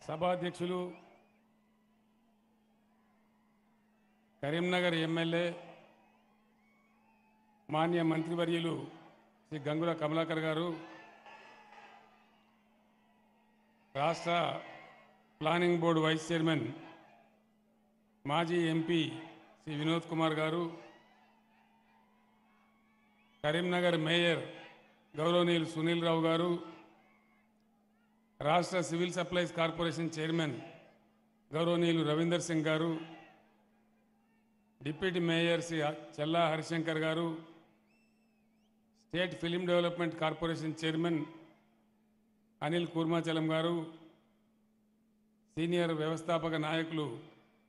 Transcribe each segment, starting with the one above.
సభాధ్యక్షులు కరీంనగర్ ఎమ్మెల్యే మాన్య మంత్రివర్యులు శ్రీ గంగుల కమలాకర్ గారు, రాష్ట్ర ప్లానింగ్ బోర్డు వైస్ చైర్మన్ మాజీ ఎంపీ శ్రీ వినోద్ కుమార్ గారు, కరీంనగర్ మేయర్ గౌరవనీయులు సునీల్ రావు గారు, రాష్ట్ర సివిల్ సప్లైస్ కార్పొరేషన్ చైర్మన్ గౌరవనీయులు రవీందర్ సింగ్ గారు, డిప్యూటీ మేయర్ శ్రీ చెల్లా హరిశంకర్ గారు, state film development corporation chairman Anil Kurmachalam గారు, సీనియర్ వ్యవస్థాపక నాయకులు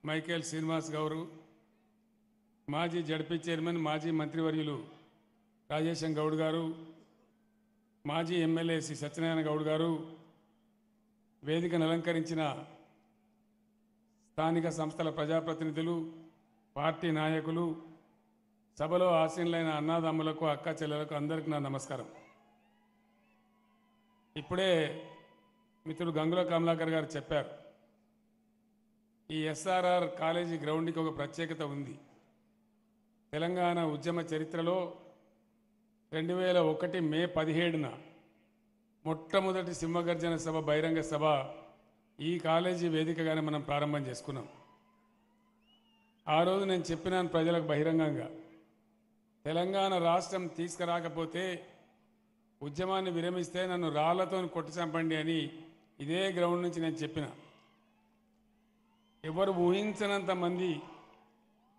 మైకేల్ శ్రీనివాస్ గారు, మాజీ జడ్పీ చైర్మన్ మాజీ మంత్రివర్యులు రాజేశం గౌడ్ గారు, మాజీ ఎమ్మెల్యే శ్రీ సత్యనారాయణ గౌడ్ గారు, వేదికను అలంకరించిన స్థానిక సంస్థల ప్రజాప్రతినిధులు, పార్టీ నాయకులు, సభలో ఆసీనులైన అన్నాదమ్ములకు, అక్క చెల్లెలకు అందరికీ నా నమస్కారం. ఇప్పుడే మిత్రుడు గంగుల కమలాకర్ గారు చెప్పారు, ఈ ఎస్ఆర్ఆర్ కాలేజీ గ్రౌండ్కి ఒక ప్రత్యేకత ఉంది. తెలంగాణ ఉద్యమ చరిత్రలో 2001 మే 17న మొట్టమొదటి సింహగర్జన సభ, బహిరంగ సభ ఈ కాలేజీ వేదికగానే మనం ప్రారంభం చేసుకున్నాం. ఆ రోజు నేను చెప్పినాను ప్రజలకు బహిరంగంగా, తెలంగాణ రాష్ట్రం తీసుకురాకపోతే ఉద్యమాన్ని విరమిస్తే నన్ను రాళ్లతో కొట్టి చంపండి అని ఇదే గ్రౌండ్ నుంచి నేను చెప్పిన. ఎవరు ఊహించనంత మంది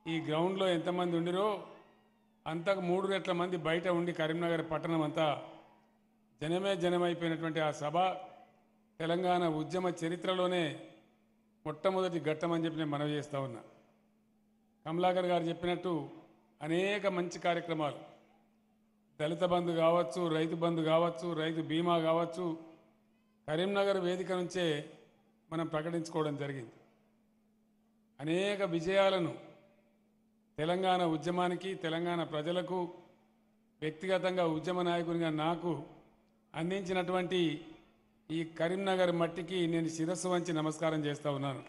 ఈ గ్రౌండ్లో ఎంతమంది ఉండిరో అంతకు 3 రెట్ల మంది బయట ఉండి కరీంనగర్ పట్టణం అంతా జనమైపోయినటువంటి ఆ సభ తెలంగాణ ఉద్యమ చరిత్రలోనే మొట్టమొదటి ఘట్టం అని చెప్పి నేను మనవి చేస్తూ ఉన్నా. కమలాకర్ గారు చెప్పినట్టు అనేక మంచి కార్యక్రమాలు, దళిత బంధు కావచ్చు, రైతు బంధు కావచ్చు, రైతు బీమా కావచ్చు, కరీంనగర్ వేదిక నుంచే మనం ప్రకటించుకోవడం జరిగింది. అనేక విజయాలను తెలంగాణ ఉద్యమానికి, తెలంగాణ ప్రజలకు, వ్యక్తిగతంగా ఉద్యమ నాయకునిగా నాకు అందించినటువంటి ఈ కరీంనగర్ మట్టికి నేను శిరస్సు వంచి నమస్కారం చేస్తూ ఉన్నాను.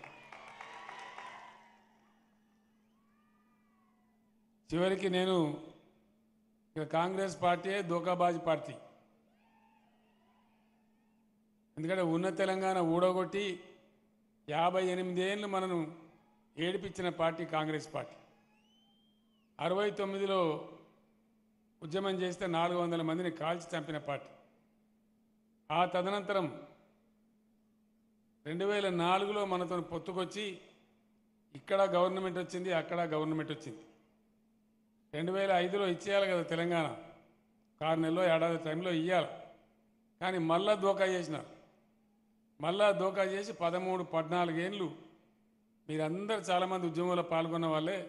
చివరికి నేను ఇక కాంగ్రెస్ పార్టీయే దోకాబాజీ పార్టీ. ఎందుకంటే ఉన్న తెలంగాణ ఊడగొట్టి 58 ఏళ్ళు మనను ఏడిపించిన పార్టీ కాంగ్రెస్ పార్టీ. 69లో ఉద్యమం చేస్తే 400 మందిని కాల్చి చంపిన పార్టీ. ఆ తదనంతరం 2004లో మనతో పొత్తుకొచ్చి ఇక్కడ గవర్నమెంట్ వచ్చింది, అక్కడ గవర్నమెంట్ వచ్చింది. 2005లో ఇచ్చేయాలి కదా తెలంగాణ, 6 నెలలో ఏడాది టైంలో ఇవ్వాలి. కానీ మళ్ళా దోకా చేసినారు. మళ్ళా దోకా చేసి 13-14 ఏళ్ళు మీరందరూ చాలామంది ఉద్యమంలో పాల్గొన్న వాళ్ళే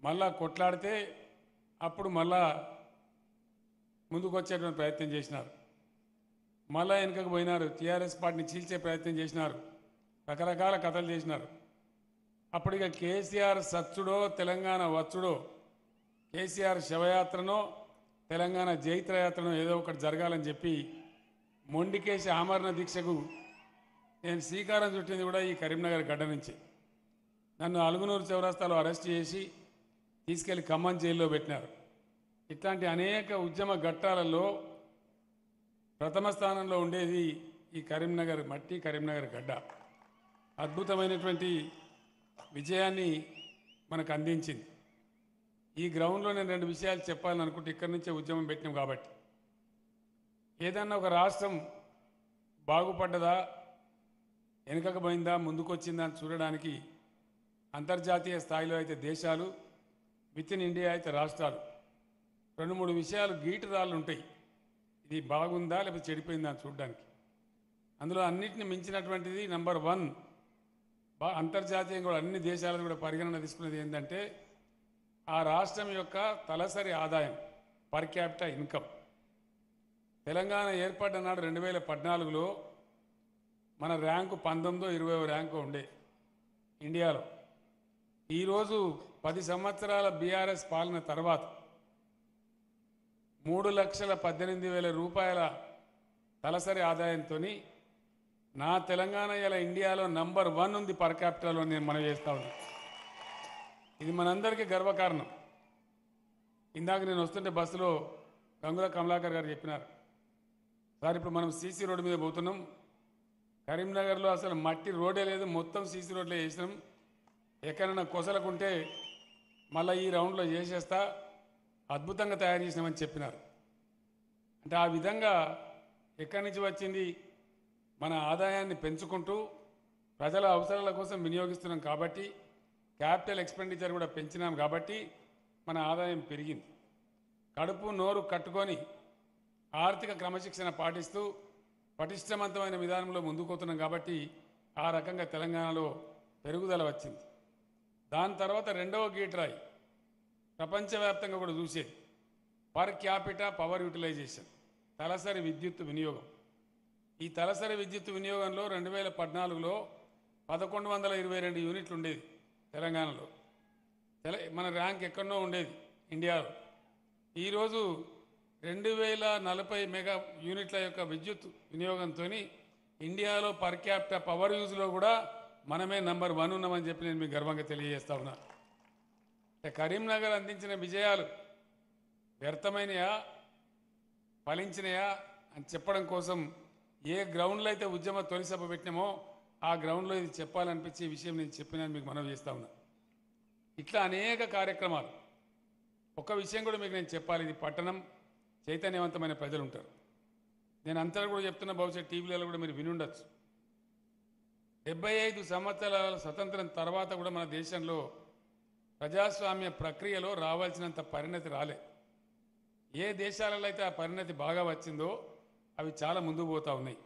మళ్ళా కొట్లాడితే అప్పుడు మళ్ళా ముందుకు వచ్చేటువంటి ప్రయత్నం చేసినారు. మళ్ళా వెనుకకు పోయినారు, టీఆర్ఎస్ పార్టీని చీల్చే ప్రయత్నం చేసినారు, రకరకాల కథలు చేసినారు. అప్పుడు ఇక కేసీఆర్ సచ్చుడో తెలంగాణ వచ్చుడో, కేసీఆర్ శవయాత్రనో తెలంగాణ జైత్రయాత్రనో ఏదో ఒకటి జరగాలని చెప్పి మొండికేసి ఆమరణ దీక్షకు నేను శ్రీకారం చుట్టింది కూడా ఈ కరీంనగర్ గడ్డ నుంచి. నన్ను అలుగునూరు చౌరస్తాలో అరెస్ట్ చేసి తీసుకెళ్లి ఖమ్మం జైల్లో పెట్టినారు. ఇట్లాంటి అనేక ఉద్యమ ఘట్టాలలో ప్రథమ స్థానంలో ఉండేది ఈ కరీంనగర్ మట్టి, కరీంనగర్ గడ్డ. అద్భుతమైనటువంటి విజయాన్ని మనకు అందించింది. ఈ గ్రౌండ్లో నేను 2 విషయాలు చెప్పాలని అనుకుంటే, ఇక్కడి నుంచే ఉద్యమం పెట్టినాం కాబట్టి, ఏదన్నా ఒక రాష్ట్రం బాగుపడ్డదా, వెనుకకపోయిందా, ముందుకు వచ్చిందా అని చూడడానికి అంతర్జాతీయ స్థాయిలో అయితే దేశాలు, విత్ ఇన్ ఇండియా అయితే రాష్ట్రాలు 2-3 విషయాలు గీటురాళ్ళు ఉంటాయి. ఇది బాగుందా లేకపోతే చెడిపోయిందా అని చూడడానికి. అందులో అన్నిటిని మించినటువంటిది నంబర్ 1, అంతర్జాతీయంగా కూడా అన్ని దేశాలను కూడా పరిగణన తీసుకునేది ఏంటంటే ఆ రాష్ట్రం యొక్క తలసరి ఆదాయం, పర్ క్యాపిటా ఇన్కమ్. తెలంగాణ ఏర్పడ్డ నాడు 2014లో మన ర్యాంకు 19వ 20వ ర్యాంకు ఉండే ఇండియాలో. ఈరోజు 10 సంవత్సరాల బీఆర్ఎస్ పాలన తర్వాత 3,18,000 రూపాయల తలసరి ఆదాయంతో నా తెలంగాణ ఇలా ఇండియాలో నంబర్ 1 ఉంది పర్ క్యాపిటల్లో నేను మనవి చేస్తా ఉన్నా. ఇది మనందరికీ గర్వకారణం. ఇందాక నేను వస్తుంటే బస్సులో గంగుల కమలాకర్ గారు చెప్పినారు, సార్ ఇప్పుడు మనం సీసీ రోడ్డు మీద పోతున్నాం, కరీంనగర్లో అసలు మట్టి రోడ్డే లేదు, మొత్తం సీసీ రోడ్లే చేసినాం, ఎక్కడైనా కొసలకుంటే మళ్ళీ ఈ రౌండ్లో చేసేస్తా, అద్భుతంగా తయారు చేసినామని చెప్పినారు. అంటే ఆ విధంగా ఎక్కడి నుంచి వచ్చింది, మన ఆదాయాన్ని పెంచుకుంటూ ప్రజల అవసరాల కోసం వినియోగిస్తున్నాం కాబట్టి, క్యాపిటల్ ఎక్స్పెండిచర్ కూడా పెంచినాం కాబట్టి మన ఆదాయం పెరిగింది. కడుపు నోరు కట్టుకొని ఆర్థిక క్రమశిక్షణ పాటిస్తూ పటిష్టవంతమైన విధానంలో ముందుకు పోతున్నాం కాబట్టి ఆ రకంగా తెలంగాణలో పెరుగుదల వచ్చింది. దాని తర్వాత రెండవ గీట్రాయి ప్రపంచవ్యాప్తంగా కూడా చూసేది పర్ క్యాపిటా పవర్ యూటిలైజేషన్, తలసరి విద్యుత్ వినియోగం. ఈ తలసరి విద్యుత్ వినియోగంలో 2014లో 1122 యూనిట్లు ఉండేది తెలంగాణలో. మన ర్యాంక్ ఎక్కడో ఉండేది ఇండియాలో. ఈరోజు 2040 మెగా యూనిట్ల యొక్క విద్యుత్ వినియోగంతో ఇండియాలో పర్ క్యాపిటా పవర్ యూజ్లో కూడా మనమే నంబర్ 1 ఉన్నామని చెప్పి నేను మీకు గర్వంగా తెలియజేస్తా ఉన్నా. కరీంనగర్ అందించిన విజయాలు వ్యర్థమైనయా ఫలించినయా అని చెప్పడం కోసం ఏ గ్రౌండ్లో అయితే ఉద్యమ తొలి సభ పెట్టినామో ఆ గ్రౌండ్లో ఇది చెప్పాలనిపించే విషయం నేను చెప్పినాను మీకు మనవి చేస్తా ఉన్నా. ఇట్లా అనేక కార్యక్రమాలు. ఒక విషయం కూడా మీకు నేను చెప్పాలి, ఇది పట్టణం చైతన్యవంతమైన ప్రజలు ఉంటారు. నేను అంతా కూడా చెప్తున్న, బహుశా టీవీలలో కూడా మీరు వినుండొచ్చు. 75 సంవత్సరాల స్వతంత్రం తర్వాత కూడా మన దేశంలో ప్రజాస్వామ్య ప్రక్రియలో రావాల్సినంత పరిణతి రాలే. ఏ దేశాలలో అయితే ఆ పరిణతి బాగా వచ్చిందో అవి చాలా ముందుకు పోతూ ఉన్నాయి.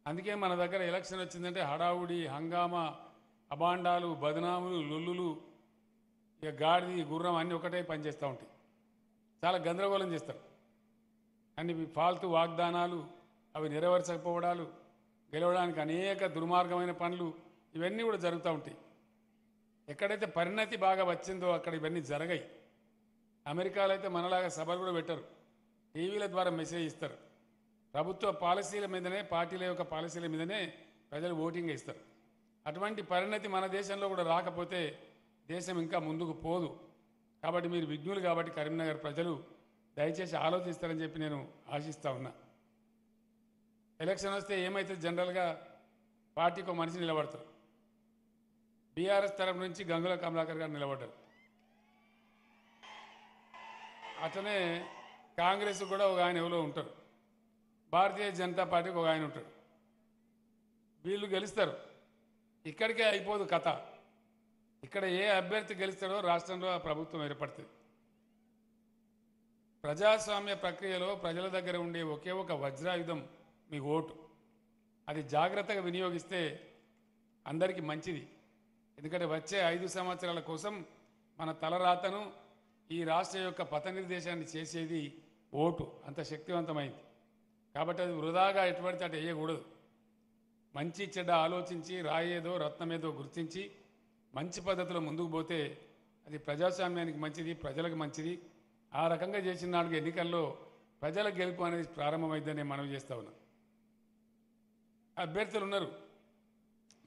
అందుకే మన దగ్గర ఎలక్షన్ వచ్చిందంటే హడావుడి, హంగామా, అబాండాలు, బదనాములు, లొల్లులు, ఇక గాడిది గుర్రం అన్నీ ఒకటే పనిచేస్తూ ఉంటాయి. చాలా గందరగోళం చేస్తారు. అన్ని ఫాల్తు వాగ్దానాలు, అవి నెరవేర్చకపోవడాలు, గెలవడానికి అనేక దుర్మార్గమైన పనులు, ఇవన్నీ కూడా జరుగుతూ ఉంటాయి. ఎక్కడైతే పరిణతి బాగా వచ్చిందో అక్కడ ఇవన్నీ జరగాయి. అమెరికాలో అయితే మనలాగా సభలు కూడా పెట్టరు, టీవీల ద్వారా మెసేజ్ ఇస్తారు. ప్రభుత్వ పాలసీల మీదనే, పార్టీల యొక్క పాలసీల మీదనే ప్రజలు ఓటింగ్ ఇస్తారు. అటువంటి పరిణతి మన దేశంలో కూడా రాకపోతే దేశం ఇంకా ముందుకు పోదు. కాబట్టి మీరు విజ్ఞులు కాబట్టి కరీంనగర్ ప్రజలు దయచేసి ఆలోచిస్తారని చెప్పి నేను ఆశిస్తూ ఉన్నా. ఎలక్షన్ వస్తే ఏమైతే జనరల్గా పార్టీకి ఒక మనిషి నిలబడతారు. బీఆర్ఎస్ తరఫు నుంచి గంగుల కమలాకర్ గారు నిలబడ్డారు. అతనే కాంగ్రెస్ కూడా ఒక ఆయన ఎవరో ఉంటారు, భారతీయ జనతా పార్టీకి ఒక ఆయన ఉంటాడు. వీళ్ళు గెలుస్తారు. ఇక్కడికే అయిపోదు కథ. ఇక్కడ ఏ అభ్యర్థి గెలుస్తాడో రాష్ట్రంలో ఆ ప్రభుత్వం ఏర్పడుతుంది. ప్రజాస్వామ్య ప్రక్రియలో ప్రజల దగ్గర ఉండే ఒకే ఒక వజ్రాయుధం మీ ఓటు. అది జాగ్రత్తగా వినియోగిస్తే అందరికీ మంచిది. ఎందుకంటే వచ్చే 5 సంవత్సరాల కోసం మన తలరాతను, ఈ రాష్ట్ర యొక్క పథ నిర్దేశాన్ని చేసేది ఓటు. అంత శక్తివంతమైంది. కాబట్టి అది వృధాగా ఎటువంటి అటు వేయకూడదు. మంచి చెడ్డ ఆలోచించి రాయేదో రత్నమేదో గుర్తించి మంచి పద్ధతిలో ముందుకు పోతే అది ప్రజాస్వామ్యానికి మంచిది, ప్రజలకు మంచిది. ఆ రకంగా చేసిన నాలుగు ఎన్నికల్లో ప్రజల గెలుపు అనేది ప్రారంభమైందని మనం చేస్తూ ఉన్నాం. అభ్యర్థులు ఉన్నారు,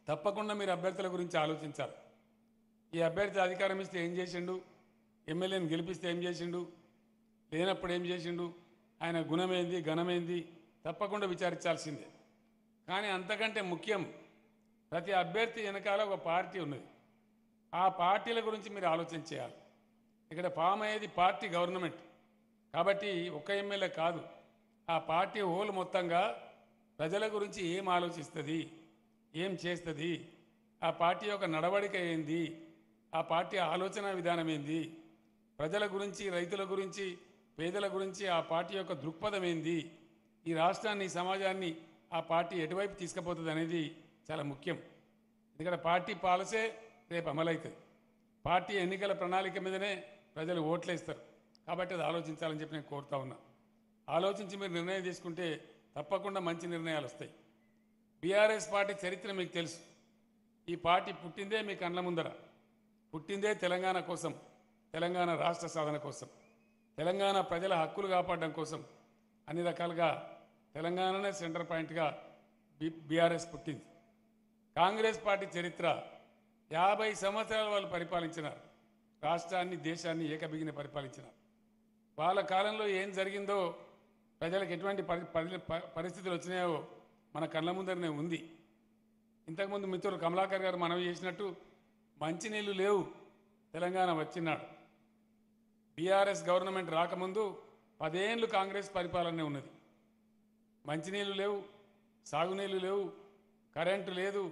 తప్పకుండా మీరు అభ్యర్థుల గురించి ఆలోచించాలి. ఈ అభ్యర్థి అధికారం ఇస్తే ఏం చేసిండు, ఎమ్మెల్యేని గెలిపిస్తే ఏం చేసిండు, లేనప్పుడు ఏం చేసిండు, ఆయన గుణమేంది ఘనమేంది తప్పకుండా విచారించాల్సిందే. కానీ అంతకంటే ముఖ్యం, ప్రతి అభ్యర్థి వెనకాల ఒక పార్టీ ఉన్నది. ఆ పార్టీల గురించి మీరు ఆలోచన చేయాలి. ఇక్కడ ఫామ్ అయ్యేది పార్టీ గవర్నమెంట్ కాబట్టి ఒక ఎమ్మెల్యే కాదు, ఆ పార్టీ హోల్ మొత్తంగా ప్రజల గురించి ఏం ఆలోచిస్తుంది, ఏం చేస్తుంది, ఆ పార్టీ యొక్క నడవడిక ఏంది, ఆ పార్టీ ఆలోచన విధానం ఏంది, ప్రజల గురించి, రైతుల గురించి, పేదల గురించి ఆ పార్టీ యొక్క దృక్పథం ఏంది, ఈ రాష్ట్రాన్ని, సమాజాన్ని ఆ పార్టీ ఎటువైపు తీసుకుపోతుంది అనేది చాలా ముఖ్యం. ఎందుకంటే పార్టీ పాలసే రేపు అమలవుతుంది. పార్టీ ఎన్నికల ప్రణాళిక మీదనే ప్రజలు ఓట్లేస్తారు. కాబట్టి అది ఆలోచించాలని చెప్పి నేను కోరుతా ఉన్నా. ఆలోచించి మీరు నిర్ణయం తీసుకుంటే తప్పకుండా మంచి నిర్ణయాలు వస్తాయి. బీఆర్ఎస్ పార్టీ చరిత్ర మీకు తెలుసు. ఈ పార్టీ పుట్టిందే మీ కళ్ళ ముందర, పుట్టిందే తెలంగాణ కోసం, తెలంగాణ రాష్ట్ర సాధన కోసం, తెలంగాణ ప్రజల హక్కులు కాపాడడం కోసం. అన్ని రకాలుగా తెలంగాణనే సెంటర్ పాయింట్గా బీఆర్ఎస్ పుట్టింది. కాంగ్రెస్ పార్టీ చరిత్ర 50 సంవత్సరాలు వాళ్ళు పరిపాలించిన రాష్ట్రాన్ని దేశాన్ని ఏకబిగిన పరిపాలించిన వాళ్ళ కాలంలో ఏం జరిగిందో ప్రజలకు ఎటువంటి పరిస్థితులు వచ్చినాయో మన కళ్ళ ముందరనే ఉంది. ఇంతకుముందు మిత్రులు కమలాకర్ గారు మనవి చేసినట్టు మంచినీళ్ళు లేవు, తెలంగాణ వచ్చినాడు. బీఆర్ఎస్ గవర్నమెంట్ రాకముందు 10 ఏళ్ళు కాంగ్రెస్ పరిపాలనే ఉన్నది. మంచినీళ్ళు లేవు, సాగునీళ్ళు లేవు, కరెంటు లేదు,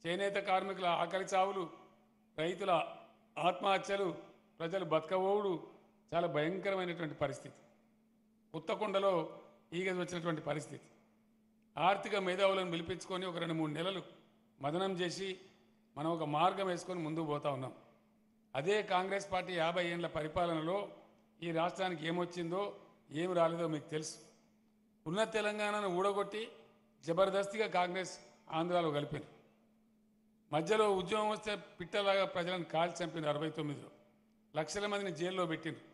చేనేత కార్మికుల ఆకలి చావులు, రైతుల ఆత్మహత్యలు, ప్రజలు బతకబోవుడు, చాలా భయంకరమైనటువంటి పరిస్థితి. కొత్తకొండలో ఈగ వచ్చినటువంటి పరిస్థితి. ఆర్థిక మేధావులను పిలిపించుకొని ఒక 2-3 నెలలు మదనం చేసి మనం ఒక మార్గం వేసుకొని ముందుకు పోతా ఉన్నాం. అదే కాంగ్రెస్ పార్టీ 50 ఏళ్ల పరిపాలనలో ఈ రాష్ట్రానికి ఏమొచ్చిందో ఏమి రాలేదో మీకు తెలుసు. ఉన్న తెలంగాణను ఊడగొట్టి జబర్దస్తిగా కాంగ్రెస్ ఆంధ్రాలో కలిపారు. మధ్యలో ఉద్యమం వస్తే పిట్టలాగా ప్రజలను కాల్చి చంపిన 69లో లక్షల మందిని జైల్లో పెట్టిండ్రు.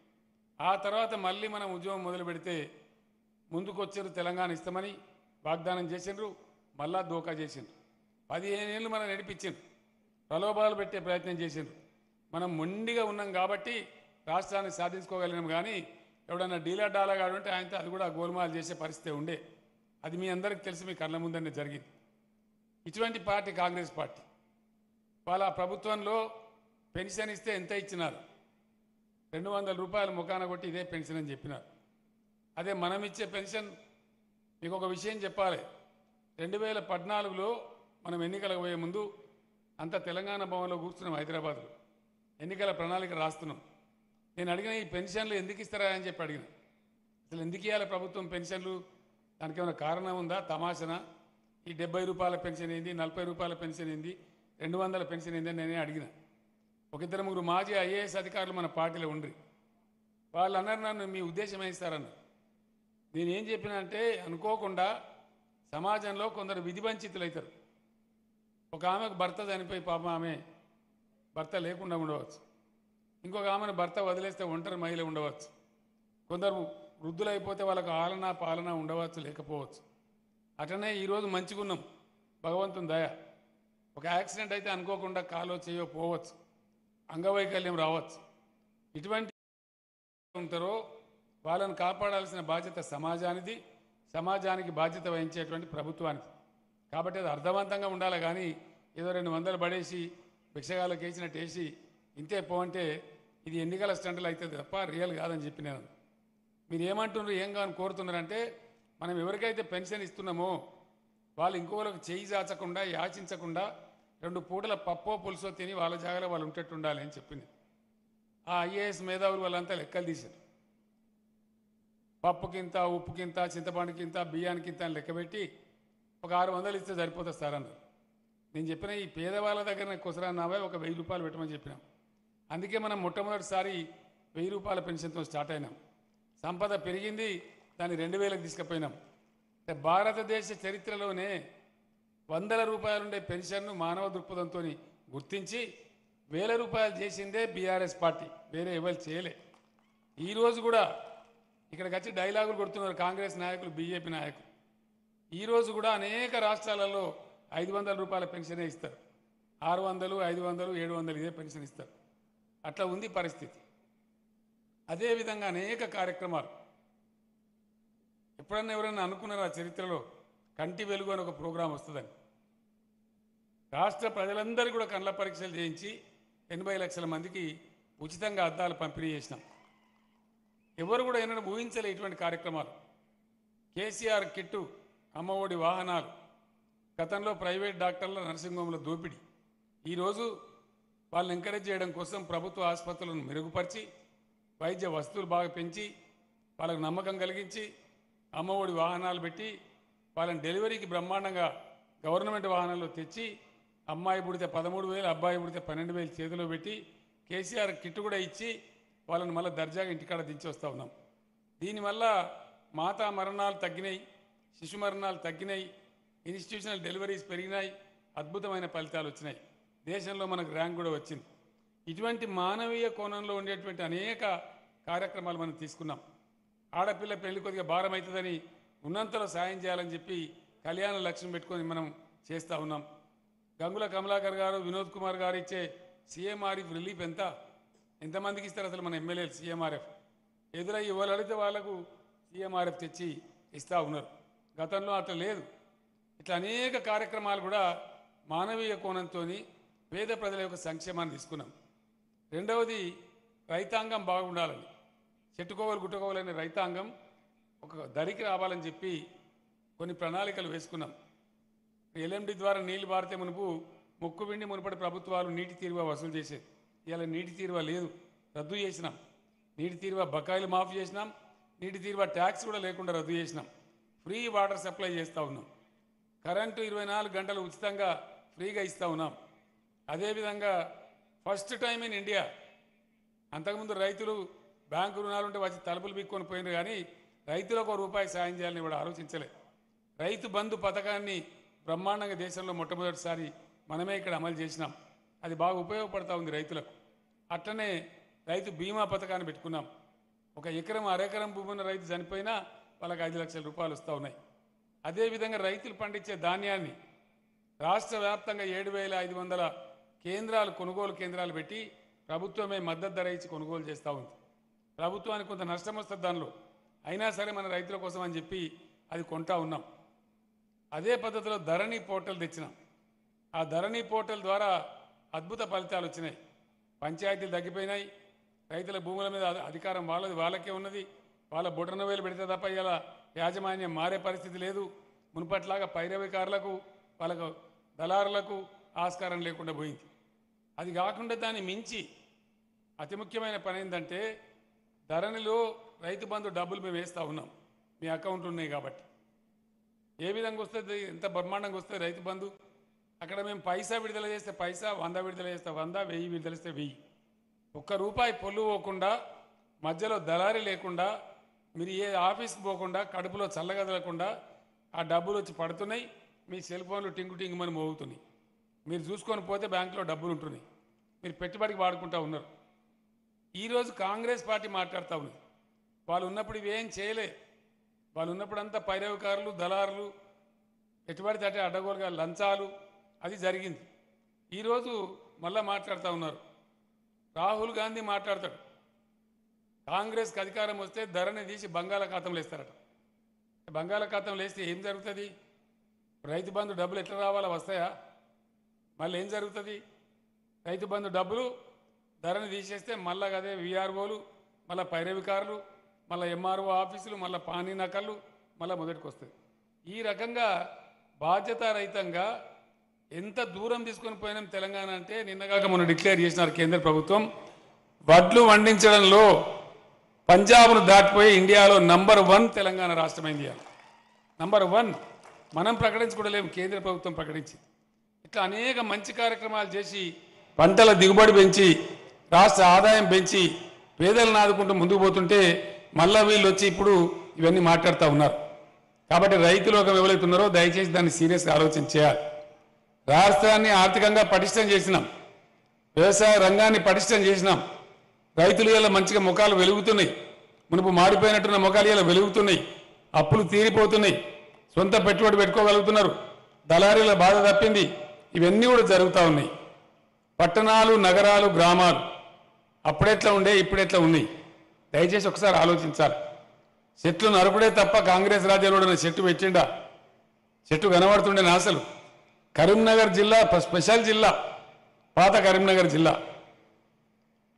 ఆ తర్వాత మళ్ళీ మనం ఉద్యమం మొదలు పెడితే ముందుకు వచ్చారు, తెలంగాణ ఇస్తామని వాగ్దానం చేసిండ్రు, మళ్ళా దోకా చేసిండ్రు. 15 ఏళ్ళు మనం నడిపించిండ్రు, ప్రలోభాలు పెట్టే ప్రయత్నం చేసిండ్రు. మనం మొండిగా ఉన్నాం కాబట్టి రాష్ట్రాన్ని సాధించుకోగలిగినాం. కానీ ఎవడన్నా డీలా డాలాగాడు ఉంటే ఆయనతో అది కూడా గోల్మాల్ చేసే పరిస్థితి ఉండే. అది మీ అందరికీ తెలిసి మీ కళ్ళ ముందరనే జరిగింది. ఇటువంటి పార్టీ కాంగ్రెస్ పార్టీ. వాళ్ళ ప్రభుత్వంలో పెన్షన్ ఇస్తే ఎంత ఇచ్చినారు? 200 రూపాయలు ముఖాన కొట్టి ఇదే పెన్షన్ అని చెప్పినారు. అదే మనం ఇచ్చే పెన్షన్, మీకు ఒక విషయం చెప్పాలి. 2014లో మనం ఎన్నికలకు పోయే ముందు అంత తెలంగాణ భవన్లో కూర్చున్నాం హైదరాబాద్లో, ఎన్నికల ప్రణాళిక రాస్తున్నాం. నేను అడిగిన ఈ పెన్షన్లు ఎందుకు ఇస్తారా అని చెప్పి అడిగిన. అసలు ఎందుకు ఇవ్వాలి ప్రభుత్వం పెన్షన్లు? దానికి ఏమైనా కారణం ఉందా? తమాషనా? ఈ 70 రూపాయల పెన్షన్ ఏంది, 40 రూపాయల పెన్షన్ ఏంది, 200 పెన్షన్ ఏంది అని నేనే అడిగిన. ఒక 2-3 మాజీ ఐఏఎస్ అధికారులు మన పార్టీలో ఉండ్రి. వాళ్ళు అన్నారు, నన్ను మీ ఉద్దేశం వేస్తారన్నారు. నేనేం చెప్పినా అంటే, అనుకోకుండా సమాజంలో కొందరు విధివంచితులు అవుతారు. ఒక ఆమెకు భర్త చనిపోయి పాపం ఆమె భర్త లేకుండా ఉండవచ్చు. ఇంకొక ఆమెను భర్త వదిలేస్తే ఒంటరి మహిళ ఉండవచ్చు. కొందరు వృద్ధులైపోతే వాళ్ళకు ఆలన పాలన ఉండవచ్చు, లేకపోవచ్చు. అట్లనే ఈరోజు మంచిగున్నాం, భగవంతుని దయ. ఒక యాక్సిడెంట్ అయితే అనుకోకుండా కాలో చేయో పోవచ్చు, అంగవైకల్యం రావచ్చు. ఇటువంటి ఉంటారో వాళ్ళని కాపాడాల్సిన బాధ్యత సమాజానిది, సమాజానికి బాధ్యత వహించేటువంటి ప్రభుత్వానికి. కాబట్టి అది అర్థవంతంగా ఉండాలి. కానీ ఏదో 200 పడేసి భిక్షగాళ్ళకి వేసినట్టు వేసి ఇంతే పోంటే ఇది ఎన్నికల స్టంట్లు అవుతుంది తప్ప రియల్ కాదని చెప్పి నేను. మీరు ఏమంటున్నారు, ఏం కాని కోరుతున్నారంటే, మనం ఎవరికైతే పెన్షన్ ఇస్తున్నామో వాళ్ళు ఇంకోళ్ళకి చేయి చాచకుండా, యాచించకుండా 2 పూటల పప్పో పులుసో తిని వాళ్ళ జాగాలో వాళ్ళు ఉంటట్టు ఉండాలి అని చెప్పింది. ఆ ఐఏఎస్ మేధావులు వాళ్ళంతా లెక్కలు తీశారు. పప్పుకింత, ఉప్పుకింత, చింతపండుకింత, బియ్యానికింత అని లెక్కబెట్టి ఒక 600 ఇస్తే సరిపోతుంది సార్ అన్నారు. నేను చెప్పిన ఈ పేదవాళ్ళ దగ్గర కుసరాన్నావే ఒక 1000 రూపాయలు పెట్టమని చెప్పినాం. అందుకే మనం మొట్టమొదటిసారి 1000 రూపాయల పెన్షన్తో స్టార్ట్ అయినాం. సంపద పెరిగింది, దాన్ని 2000కి తీసుకుపోయినాం. భారతదేశ చరిత్రలోనే 100 రూపాయలుండే పెన్షన్ను మానవ దృక్పథంతో గుర్తించి 1000 రూపాయలు చేసిందే బీఆర్ఎస్ పార్టీ, వేరే ఎవరు చేయలే. ఈరోజు కూడా ఇక్కడికి వచ్చి డైలాగులు కొడుతున్నారు కాంగ్రెస్ నాయకులు, బీజేపీ నాయకులు. ఈరోజు కూడా అనేక రాష్ట్రాలలో 500 రూపాయల పెన్షనే ఇస్తారు, 600, 500, 700 ఇదే పెన్షన్ ఇస్తారు. అట్లా ఉంది పరిస్థితి. అదేవిధంగా అనేక కార్యక్రమాలు. ఎప్పుడన్నా ఎవరైనా అనుకున్నారా చరిత్రలో కంటి వెలుగు అని ఒక ప్రోగ్రాం వస్తుందని? రాష్ట్ర ప్రజలందరూ కూడా కండ్ల పరీక్షలు చేయించి 80 లక్షల మందికి ఉచితంగా అద్దాలు పంపిణీ చేసినాం. ఎవరు కూడా ఏమైనా ఊహించలే ఇటువంటి కార్యక్రమాలు. కేసీఆర్ కిట్టు, అమ్మఒడి వాహనాలు, గతంలో ప్రైవేట్ డాక్టర్ల నర్సింగ్ హోమ్ల దోపిడీ. ఈరోజు వాళ్ళని ఎంకరేజ్ చేయడం కోసం ప్రభుత్వ ఆసుపత్రులను మెరుగుపరిచి, వైద్య వసతులు బాగా పెంచి, వాళ్ళకు నమ్మకం కలిగించి, అమ్మఒడి వాహనాలు పెట్టి, వాళ్ళని డెలివరీకి బ్రహ్మాండంగా గవర్నమెంట్ వాహనాల్లో తెచ్చి, అమ్మాయి పుడితే 13,000, అబ్బాయి పుడితే 12,000 చేతిలో పెట్టి, కేసీఆర్ కిట్టు కూడా ఇచ్చి వాళ్ళని మళ్ళీ దర్జాగా ఇంటికాడ దించి వస్తూ ఉన్నాం. దీనివల్ల మాతా మరణాలు తగ్గినాయి, శిశు మరణాలు తగ్గినాయి, ఇన్స్టిట్యూషనల్ డెలివరీస్ పెరిగినాయి, అద్భుతమైన ఫలితాలు వచ్చినాయి. దేశంలో మనకు ర్యాంక్ కూడా వచ్చింది. ఇటువంటి మానవీయ కోణంలో ఉండేటువంటి అనేక కార్యక్రమాలు మనం తీసుకున్నాం. ఆడపిల్ల పెళ్లి కొద్దిగా భారం అవుతుందని ఉన్నంతలో సాయం చేయాలని చెప్పి కళ్యాణ లక్ష్యం పెట్టుకొని మనం చేస్తూ ఉన్నాం. గంగుల కమలాకర్ గారు, వినోద్ కుమార్ గారు ఇచ్చే సీఎంఆర్ఎఫ్ రిలీఫ్ ఎంతమందికి ఇస్తారు అసలు మన ఎమ్మెల్యేలు? సీఎంఆర్ఎఫ్ ఎదురయ్యి ఎవరు అడిగితే వాళ్ళకు సీఎంఆర్ఎఫ్ తెచ్చి ఇస్తూ ఉన్నారు. గతంలో అట్లా లేదు. ఇట్లా అనేక కార్యక్రమాలు కూడా మానవీయ కోణంతో పేద ప్రజల యొక్క సంక్షేమాన్ని తీసుకున్నాం. రెండవది రైతాంగం బాగుండాలని, చెట్టుకోవలు గుట్టుకోవాలనే రైతాంగం ఒక దరికి రావాలని చెప్పి కొన్ని ప్రణాళికలు వేసుకున్నాం. ఎల్ఎండి ద్వారా నీళ్లు బారితే మునుపు ముక్కుబిండి మునుపటి ప్రభుత్వాలు నీటి తీరువా వసూలు చేసేది. ఇలా నీటి తీరువా లేదు, రద్దు చేసినాం. నీటి తీరువా బకాయిలు మాఫీ చేసినాం. నీటి తీరువా ట్యాక్స్ కూడా లేకుండా రద్దు చేసినాం. ఫ్రీ వాటర్ సప్లై చేస్తూ ఉన్నాం. కరెంటు 24 గంటలు ఉచితంగా ఫ్రీగా ఇస్తూ ఉన్నాం. అదేవిధంగా ఫస్ట్ టైం ఇన్ ఇండియా, అంతకుముందు రైతులు బ్యాంకు రుణాలు ఉంటే వచ్చి తలుపులు బిక్కొని పోయినారు, కానీ రైతులకు ₹1 సాయం చేయాలని కూడా ఆలోచించలే. రైతు బంధు పథకాన్ని బ్రహ్మాండంగా దేశంలో మొట్టమొదటిసారి మనమే ఇక్కడ అమలు చేసినాం. అది బాగా ఉపయోగపడతా ఉంది రైతులకు. అట్లనే రైతు బీమా పథకాన్ని పెట్టుకున్నాం. ఒక ఎకరం అరెకరం భూమి ఉన్న రైతు చనిపోయినా వాళ్ళకి ₹5 లక్షల వస్తూ ఉన్నాయి. అదేవిధంగా రైతులు పండించే ధాన్యాన్ని రాష్ట్ర వ్యాప్తంగా 7,500 కేంద్రాలు, కొనుగోలు కేంద్రాలు పెట్టి ప్రభుత్వమే మద్దతు ధర ఇచ్చి కొనుగోలు చేస్తూ ఉంది. ప్రభుత్వానికి కొంత నష్టం వస్తుంది దానిలో, అయినా సరే మన రైతుల కోసం అని చెప్పి అది కొంటా ఉన్నాం. అదే పద్ధతిలో ధరణి పోర్టల్ తెచ్చినాం. ఆ ధరణి పోర్టల్ ద్వారా అద్భుత ఫలితాలు వచ్చినాయి. పంచాయతీలు తగ్గిపోయినాయి. రైతుల భూముల మీద అధికారం వాళ్ళకే ఉన్నది. వాళ్ళ బొటన వేలు పెడితే తప్ప ఇలా యాజమాన్యం మారే పరిస్థితి లేదు. మునుపట్లాగా పైరవికారులకు, వాళ్ళకు దళారులకు ఆస్కారం లేకుండా పోయింది. అది కాకుండా దాన్ని మించి అతి ముఖ్యమైన పని ఏంటంటే ధరణిలో రైతు బంధు డబ్బులు మేము వేస్తూ ఉన్నాం. మీ అకౌంట్లు ఉన్నాయి కాబట్టి ఏ విధంగా వస్తుంది, ఎంత బ్రహ్మాండంగా వస్తుంది రైతు బంధు. అక్కడ మేము పైసా విడుదల చేస్తే పైసా, 100 విడుదల చేస్తే 100, 1000 విడుదల చేస్తే 1000. ₹1 పొల్లు పోకుండా, మధ్యలో దళారీ లేకుండా, మీరు ఏ ఆఫీస్కి పోకుండా, కడుపులో చల్లగదలకుండా ఆ డబ్బులు వచ్చి పడుతున్నాయి. మీ సెల్ ఫోన్లు టింగు టింగుమని మోగుతున్నాయి. మీరు చూసుకొని పోతే బ్యాంకులో డబ్బులు ఉంటున్నాయి. మీరు పెట్టుబడికి వాడుకుంటూ ఉన్నారు. ఈరోజు కాంగ్రెస్ పార్టీ మాట్లాడుతూ ఉంది, వాళ్ళు ఉన్నప్పుడు ఇవేం చేయలే. వాళ్ళు ఉన్నప్పుడు అంతా పైరవికారులు, దళారులు, పెట్టుబడి తట్టే అడ్డగోలుగా లంచాలు, అది జరిగింది. ఈరోజు మళ్ళా మాట్లాడుతూ ఉన్నారు. రాహుల్ గాంధీ మాట్లాడతాడు, కాంగ్రెస్కి అధికారం వస్తే ధరని తీసి బంగాళాఖాతంలో వేస్తారట. బంగాళాఖాతంలో వేస్తే ఏం జరుగుతుంది? రైతు బంధు డబ్బులు ఎట్లా రావాలా? వస్తాయా? మళ్ళీ ఏం జరుగుతుంది? రైతు బంధు డబ్బులు ధరని తీసేస్తే మళ్ళా అదే విఆర్ఓలు, మళ్ళీ పైరవికారులు, మళ్ళీ ఎంఆర్ఓ ఆఫీసులు, మళ్ళీ పానీ నకళ్ళు, మళ్ళీ మొదటికి వస్తుంది. ఈ రకంగా బాధ్యతారహితంగా ఎంత దూరం తీసుకొని పోయినాం తెలంగాణ అంటే, నిన్నగాక మొన్న డిక్లేర్ చేసినారు కేంద్ర ప్రభుత్వం, వడ్లు వండించడంలో పంజాబ్ను దాటిపోయి ఇండియాలో నంబర్ 1 తెలంగాణ రాష్ట్రమైంది. నంబర్ 1 మనం ప్రకటించుకోవలేము, కేంద్ర ప్రభుత్వం ప్రకటించింది. ఇట్లా అనేక మంచి కార్యక్రమాలు చేసి పంటల దిగుబడి పెంచి, రాష్ట్ర ఆదాయం పెంచి, పేదలను ఆదుకుంటూ ముందుకు పోతుంటే మళ్ళా వీళ్ళు వచ్చి ఇప్పుడు ఇవన్నీ మాట్లాడుతూ ఉన్నారు. కాబట్టి రైతులు ఎవరైతే ఉన్నారో దయచేసి దాన్ని సీరియస్గా ఆలోచన చేయాలి. రాష్ట్రాన్ని ఆర్థికంగా పటిష్టం చేసినాం, వ్యవసాయ రంగాన్ని పటిష్టం చేసినాం. రైతులు ఇలా మంచిగా ముఖాలు వెలుగుతున్నాయి. మునుపు మాడిపోయినట్టున్న ముఖాలు ఇలా వెలుగుతున్నాయి. అప్పులు తీరిపోతున్నాయి. సొంత పెట్టుబడి పెట్టుకోగలుగుతున్నారు. దళారీల బాధ తప్పింది. ఇవన్నీ కూడా జరుగుతూ ఉన్నాయి. పట్టణాలు, నగరాలు, గ్రామాలు అప్పుడెట్లా ఉండే, ఇప్పుడెట్లా ఉన్నాయి? దయచేసి ఒకసారి ఆలోచించాలి. చెట్లు నరుకుడే తప్ప కాంగ్రెస్ రాజ్యంలో చెట్టు పెట్టిండా? చెట్టు కనబడుతుండే అసలు. కరీంనగర్ జిల్లా స్పెషల్ జిల్లా, పాత కరీంనగర్ జిల్లా.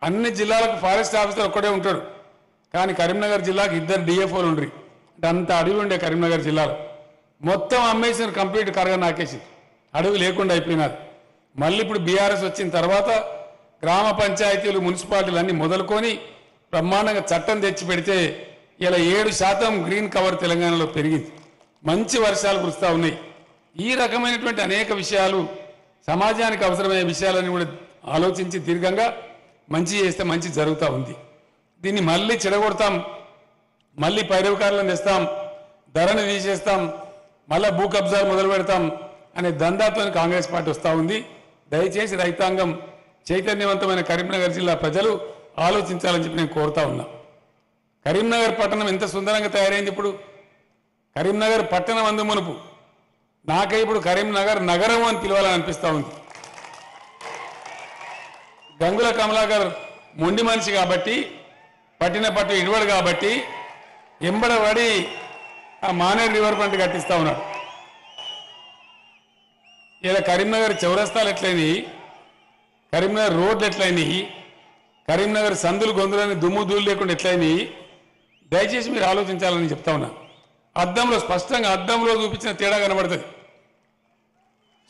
అన్ని జిల్లాలకు ఫారెస్ట్ ఆఫీసర్ ఒక్కడే ఉంటాడు, కానీ కరీంనగర్ జిల్లాకు 2 డిఎఫ్ఓలు ఉండ్రి. అంటే అంత అడవి ఉండే కరీంనగర్ జిల్లాలో. మొత్తం అమ్మేసిన, కంప్లీట్ కరగా నాకేసి అడవి లేకుండా అయిపోయినది. మళ్ళీ ఇప్పుడు బీఆర్ఎస్ వచ్చిన తర్వాత గ్రామ పంచాయతీలు, మున్సిపాలిటీలు అన్నీ మొదలుకొని బ్రహ్మాండంగా చట్టం తెచ్చి పెడితే ఇలా 7% గ్రీన్ కవర్ తెలంగాణలో పెరిగింది. మంచి వర్షాలు కురుస్తూ ఉన్నాయి. ఈ రకమైనటువంటి అనేక విషయాలు, సమాజానికి అవసరమైన విషయాలని కూడా ఆలోచించి దీర్ఘంగా మంచి చేస్తే మంచి జరుగుతూ ఉంది. దీన్ని మళ్ళీ చెడగొడతాం, మళ్ళీ పైరవికారులను తెస్తాం, ధరని తీసేస్తాం, మళ్ళీ భూ కబ్జాలు మొదలు పెడతాం అనే దందాతో కాంగ్రెస్ పార్టీ వస్తూ ఉంది. దయచేసి రైతాంగం, చైతన్యవంతమైన కరీంనగర్ జిల్లా ప్రజలు ఆలోచించాలని చెప్పి నేను కోరుతా ఉన్నా. కరీంనగర్ పట్టణం ఎంత సుందరంగా తయారైంది. ఇప్పుడు కరీంనగర్ పట్టణం అందు మునుపు నాకే ఇప్పుడు కరీంనగర్ నగరం అని పిలవాలని అనిపిస్తూ ఉంది. గంగుల కమలాకర్ మొండి మనిషి కాబట్టి, పట్టిన పట్టు ఇడవడు కాబట్టి ఎంబడబడి ఆ మానేరు రివర్ ఫ్రంట్ కట్టిస్తూ ఉన్నాడు. ఇలా కరీంనగర్ చౌరస్తాలు ఎట్లయినాయి, కరీంనగర్ రోడ్లు ఎట్లయినాయి, కరీంనగర్ సందులు గొంతులని దుమ్ము ధూళి లేకుండా ఎట్లయినాయి, దయచేసి మీరు ఆలోచించాలని చెప్తా ఉన్నా. అద్దంలో స్పష్టంగా అద్దంలో చూపించిన తేడా కనబడుతుంది,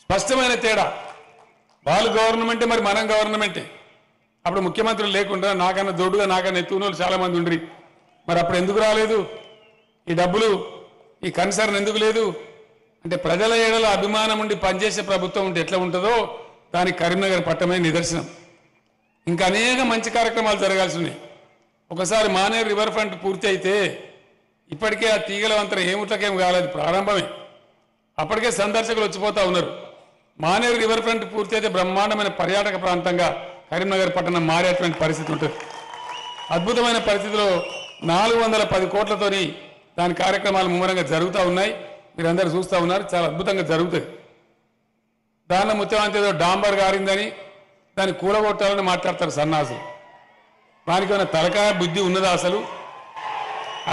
స్పష్టమైన తేడా. వాళ్ళు గవర్నమెంటే, మరి మనం గవర్నమెంటే. అప్పుడు ముఖ్యమంత్రులు లేకుండా నాకన్నా దొడ్డుగా నాకన్నా ఎత్తుకున్న చాలా మంది ఉండ్రి. మరి అప్పుడు ఎందుకు రాలేదు ఈ డబ్బులు, ఈ కన్సర్న్ ఎందుకు లేదు అంటే ప్రజల ఏడల అభిమానం ఉండి పనిచేసే ప్రభుత్వం ఉంటే ఎట్లా ఉంటుందో దానికి కరీంనగర్ పట్టమే నిదర్శనం. ఇంకా అనేక మంచి కార్యక్రమాలు జరగాల్సి ఉన్నాయి. ఒకసారి మానేరు రివర్ ఫ్రంట్ పూర్తి అయితే ఇప్పటికే ఆ తీగల వంతెన ఏముట్లకేం కాలేదు, ప్రారంభమే. అప్పటికే సందర్శకులు వచ్చిపోతూ ఉన్నారు. మానేరు రివర్ ఫ్రంట్ పూర్తి అయితే బ్రహ్మాండమైన పర్యాటక ప్రాంతంగా కరీంనగర్ పట్టణం మారేటువంటి పరిస్థితి ఉంటుంది. అద్భుతమైన పరిస్థితిలో 410 కోట్లతోని దాని కార్యక్రమాలు ముమ్మరంగా జరుగుతూ ఉన్నాయి. మీరందరూ చూస్తూ ఉన్నారు, చాలా అద్భుతంగా జరుగుతుంది. దానిలో ముఖ్యమంత్రి ఏదో డాంబర్ గారిందని దాన్ని కూలగొట్టాలని మాట్లాడతారు సన్నాసులు. దానికి ఏమైనా తలకాయ బుద్ధి ఉన్నదా? అసలు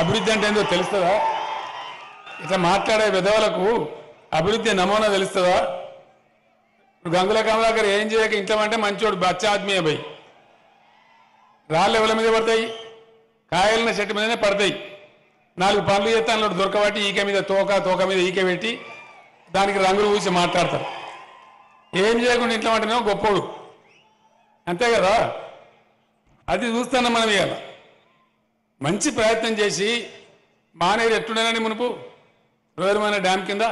అభివృద్ధి అంటే ఏందో తెలుస్తుందా? ఇట్లా మాట్లాడే విధవలకు అభివృద్ధి నమూనా తెలుస్తుందా? గంగుల కమలాకర్ ఏం చేయక ఇంట్లో అంటే మంచోడు, బచ్చా ఆద్మీయ భయ్. రాళ్ళు ఎవరి మీద పడతాయి? కాయలిన చెట్టు మీదనే పడతాయి. 4 పనులు చేస్తే అందులో దొరకబట్టి ఈక మీద తోక మీద ఈక పెట్టి దానికి రంగులు పూసి మాట్లాడతారు. ఏం చేయకుండా ఇంట్లో అంటేనేమో గొప్పోడు, అంతే కదా? అది చూస్తున్నాం మనం. ఇవాళ మంచి ప్రయత్నం చేసి మానేరు ఎట్లుండేనని మునుపు రోదరమైన డ్యామ్ కింద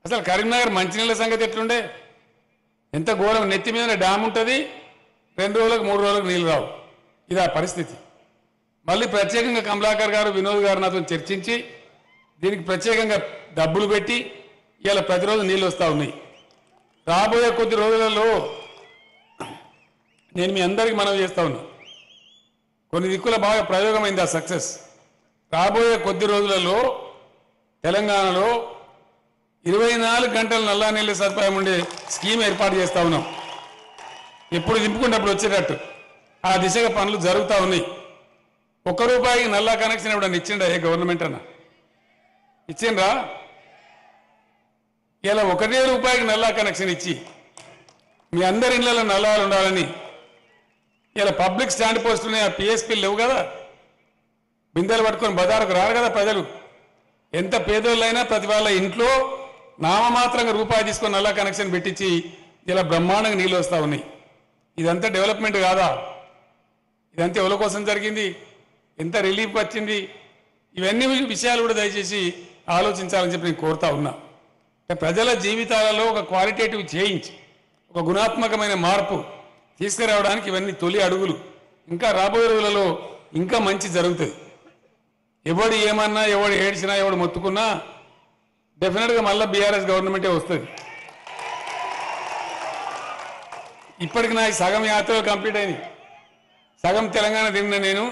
అసలు కరీంనగర్ మంచినీళ్ళ సంగతి ఎట్లుండే? ఎంత ఘోరం. నెత్తి మీద డ్యామ్ ఉంటుంది, 2 రోజులకు 3 రోజులకు నీళ్ళు రావు. ఇది ఆ పరిస్థితి. మళ్ళీ ప్రత్యేకంగా కమలాకర్ గారు, వినోద్ గారు నాతో చర్చించి దీనికి ప్రత్యేకంగా డబ్బులు పెట్టి ఇవాళ ప్రతిరోజు నీళ్ళు వస్తూ ఉన్నాయి. రాబోయే కొద్ది రోజులలో నేను మీ అందరికీ మనవి చేస్తా ఉన్నా, కొన్ని దిక్కుల బాగా ప్రయోగమైంది ఆ సక్సెస్. రాబోయే కొద్ది రోజులలో తెలంగాణలో 24 గంటలు నల్లా నీళ్ళ సదుపాయం ఉండే స్కీమ్ ఏర్పాటు చేస్తూ ఉన్నాం. ఎప్పుడు దింపుకుంటే అప్పుడు వచ్చేటట్టు ఆ దిశగా పనులు జరుగుతూ ఉన్నాయి. ₹1 నల్లా కనెక్షన్ ఇవ్వడానికి ఇచ్చిండ్రా ఏ గవర్నమెంట్ అన్న? ఇచ్చిండ్రా? ఇలా ₹1 నల్లా కనెక్షన్ ఇచ్చి మీ అందరి ఇళ్లలో నల్లాలు ఉండాలని ఇలా పబ్లిక్ స్టాండ్ పోస్ట్ ఉన్నాయి. ఆ పిఎస్పీలు లేవు కదా, బిందెలు పట్టుకొని బజారుకు రారు కదా ప్రజలు. ఎంత పేదోళ్ళైనా ప్రతి వాళ్ళ ఇంట్లో నామమాత్రంగా రూపాయి తీసుకొని నల్లా కనెక్షన్ పెట్టించి ఇలా బ్రహ్మాండంగా నీళ్ళు వస్తూ ఉన్నాయి. ఇదంతా డెవలప్మెంట్ కాదా? ఇదంతా ఎవరి కోసం జరిగింది? ఎంత రిలీఫ్ వచ్చింది? ఇవన్నీ విషయాలు కూడా దయచేసి ఆలోచించాలని చెప్పి నేను కోరుతా ఉన్నా. ప్రజల జీవితాలలో ఒక క్వాలిటేటివ్ చేంజ్, ఒక గుణాత్మకమైన మార్పు తీసుకురావడానికి ఇవన్నీ తొలి అడుగులు. ఇంకా రాబోయే రోజులలో ఇంకా మంచి జరుగుతుంది. ఎవడు ఏమన్నా, ఎవడు ఏడ్చినా, ఎవడు మొత్తుకున్నా డెఫినెట్గా మళ్ళీ బీఆర్ఎస్ గవర్నమెంటే వస్తుంది. ఇప్పటికి నాకు సగం యాత్రలు కంప్లీట్ అయినాయి. సగం తెలంగాణ తిన్న నేను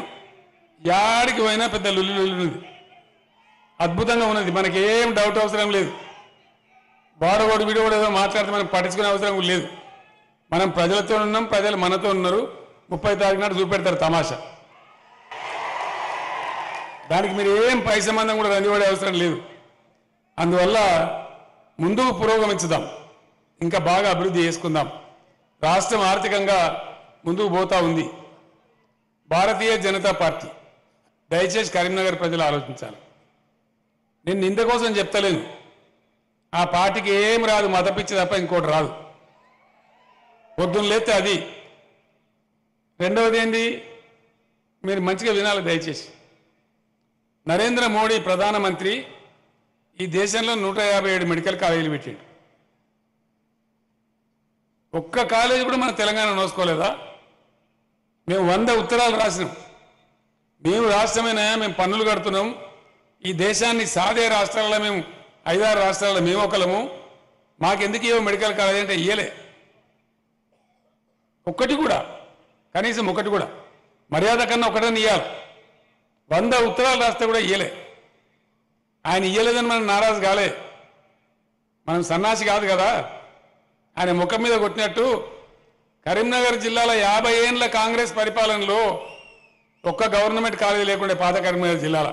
యాడికి పోయినా పెద్ద లుల్లి ఉంది, అద్భుతంగా ఉన్నది. మనకి ఏం డౌట్ అవసరం లేదు. వాడోడు వీడోడు ఏదో మాట్లాడితే మనం పట్టించుకునే అవసరం లేదు. మనం ప్రజలతో ఉన్నాం, ప్రజలు మనతో ఉన్నారు. 30 తారీఖు నాడు చూపెడతారు తమాషా. దానికి మీరు ఏం పై సంబంధం కూడా రందిపడే అవసరం లేదు. అందువల్ల ముందుకు పురోగమించుదాం, ఇంకా బాగా అభివృద్ధి చేసుకుందాం. రాష్ట్రం ఆర్థికంగా ముందుకు పోతా ఉంది. భారతీయ జనతా పార్టీ దయచేసి కరీంనగర్ ప్రజలు ఆలోచించాలి. నేను నింద కోసం చెప్తలేను. ఆ పార్టీకి ఏం రాదు, మతపిచ్చి తప్ప ఇంకోటి రాదు. పొద్దున్న లేస్తే అది. రెండవది ఏంది, మీరు మంచిగా వినాలి దయచేసి. నరేంద్ర మోడీ ప్రధానమంత్రి ఈ దేశంలో 157 మెడికల్ కాలేజీలు పెట్టాడు. ఒక్క కాలేజీ కూడా మన తెలంగాణ నోసుకోలేదా? మేము 100 ఉత్తరాలు రాసినాం. మేము రాష్ట్రమైనా, మేము పన్నులు కడుతున్నాం. ఈ దేశాన్ని సాధే రాష్ట్రాలలో మేము 5-6 రాష్ట్రాలలో మేము ఒకలము. మాకెందుకు ఇవ్వ మెడికల్ కాలేజీ అంటే ఇయ్యలే. ఒక్కటి కూడా, కనీసం ఒకటి కూడా మర్యాద కన్నా ఒకటని ఇవ్వాలి. 100 ఉత్తరాలు రాస్తే కూడా ఇయ్యలే. ఆయన ఇయ్యలేదని మనం నారాజు కాలే. మనం సన్నాసి కాదు కదా. ఆయన ముఖం మీద కొట్టినట్టు కరీంనగర్ జిల్లాలో 50 ఏళ్ల కాంగ్రెస్ పరిపాలనలో ఒక్క గవర్నమెంట్ కాలేజీ లేకుండే పాత కరీంనగర్ జిల్లాలో.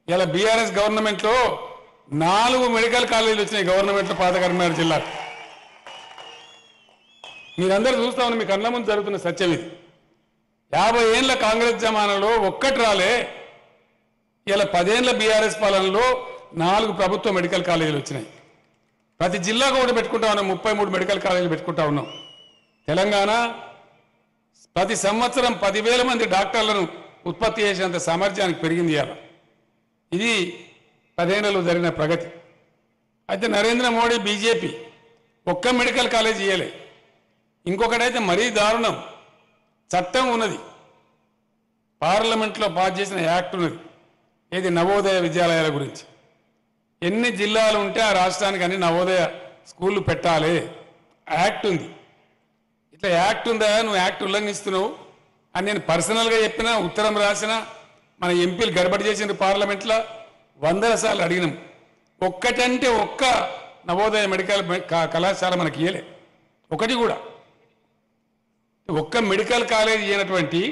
ఇలా బీఆర్ఎస్ గవర్నమెంట్లో 4 మెడికల్ కాలేజీలు వచ్చినాయి గవర్నమెంట్లో పాత కరీంనగర్ జిల్లాకు. మీరందరూ చూస్తా ఉన్నారు, మీ కళ్ళ ముందు జరుగుతున్న సత్యం ఇది. 50 ఏళ్ల కాంగ్రెస్ జమానాలో ఒక్కటి రాలే. ఇలా 10 ఏళ్ల బీఆర్ఎస్ పాలనలో 4 ప్రభుత్వ మెడికల్ కాలేజీలు వచ్చినాయి. ప్రతి జిల్లాకు ఒకటి పెట్టుకుంటా ఉన్నాం, 33 మెడికల్ కాలేజీలు పెట్టుకుంటా ఉన్నాం. తెలంగాణ ప్రతి సంవత్సరం 10,000 మంది డాక్టర్లను ఉత్పత్తి చేసేంత సామర్థ్యానికి పెరిగింది ఇవాళ. ఇది 10 ఏళ్లలో జరిగిన ప్రగతి. అయితే నరేంద్ర మోడీ బీజేపీ ఒక్క మెడికల్ కాలేజ్ ఇయ్యలే. ఇంకొకటైతే మరీ దారుణం, చట్టం ఉన్నది, పార్లమెంట్లో పాస్ చేసిన యాక్ట్ ఉన్నది, ఇది నవోదయ విద్యాలయాల గురించి. ఎన్ని జిల్లాలు ఉంటే ఆ రాష్ట్రానికి అన్ని నవోదయ స్కూళ్ళు పెట్టాలి, యాక్ట్ ఉంది. ఇట్లా యాక్ట్ ఉందా, నువ్వు యాక్ట్ ఉల్లంఘిస్తున్నావు అని నేను పర్సనల్గా చెప్పినా, ఉత్తరం రాసినా, మన ఎంపీలు గడబడి చేసిన పార్లమెంట్లో 100 సార్లు అడిగినాం. ఒక్కటంటే ఒక్క నవోదయ మెడికల్ కళాశాల మనకి ఇయ్యలే, ఒకటి కూడా. ఒక్క మెడికల్ కాలేజ్ ఇయ్యనటువంటి,